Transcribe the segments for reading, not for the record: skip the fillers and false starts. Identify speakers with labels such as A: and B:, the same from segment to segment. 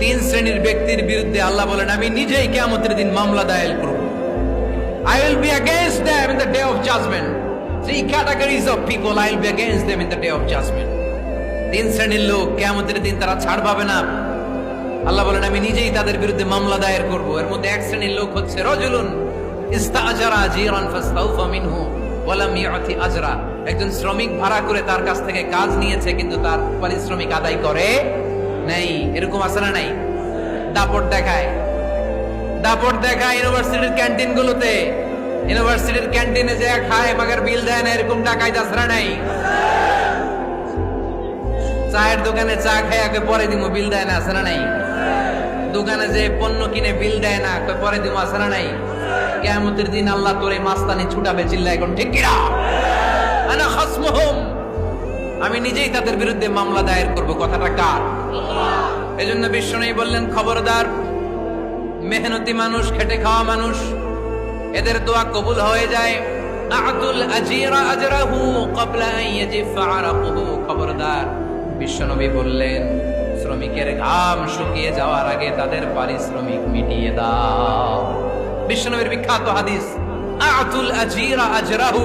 A: তিন শ্রেণীর ব্যক্তির বিরুদ্ধে আল্লাহ বলেন আমি নিজেই কিয়ামতের দিন মামলা দায়ের করব। I will be against them in the day of judgment. Three categories of people I will be against them in the day of judgment. তিন শ্রেণীর লোক কিয়ামতের দিন তারা ছাড় পাবে না। আল্লাহ বলেন আমি নিজেই তাদের বিরুদ্ধে মামলা দায়ের করব। এর মধ্যে এক শ্রেণীর লোক হচ্ছে রাজুলুন ইস্তাআজারা জিরান ফাস্তাউফা মিনহু ওয়া লাম ইউতি আজরা। একজন শ্রমিক ভাড়া করে তার কাছ থেকে কাজ নিয়েছে কিন্তু তার পারিশ্রমিক আদায় করে নাই। এরকম আছে না নাই? দাপট দেখায় ইউনিভার্সিটির ক্যান্টিন গুলোতে, ইউনিভার্সিটির ক্যান্টিনে যে খায় মাগার বিল দেয় না, এরকম টাকায় যাসরা নাই। চায়ের দোকানে চা খায় পরে দিমু বিল দেয় না, আছে না নাই? দোকানে যে পণ্য কিনে বিল দেয় না, পরে দিমু, আছে না নাই? কিয়ামতের দিন আল্লাহ তোরে মাস্তানি ছুটাবে, চিল্লা এখন ঠিক কিনা? আনা খাসমুহুম, আমি নিজেই তাদের বিরুদ্ধে মামলা দায়ের করব। কথাটা কার? এজন্য বিশ্বনবী বললেন খবরদার, মেহনতি মানুষ, খেটে খাওয়া মানুষ, এদের দোয়া কবুল হয়ে যায়। আতুল আজিরা আজরাহু ক্বাবলা আন ইয়াজিফা আরাকুহু। খবরদার, বিশ্বনবী বললেন শ্রমিকের ঘাম শুকিয়ে যাওয়ার আগে তাদের পারিশ্রমিক মিটিয়ে দাও। বিশ্বনবীর বিখ্যাত হাদিস, আতুল আজিরা আজরাহু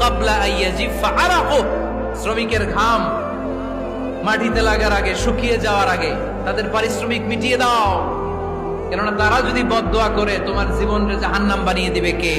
A: ক্বাবলা আন ইয়াজিফা আরাকুহু। শ্রমিকের ঘাম মাটিতে লাগার আগে, শুকিয়ে যাওয়ার আগে তাদের পারিশ্রমিক মিটিয়ে দাও। কেননা তারা যদি বদদোয়া করে তোমার জীবনকে জাহান্নাম বানিয়ে দিবে কে?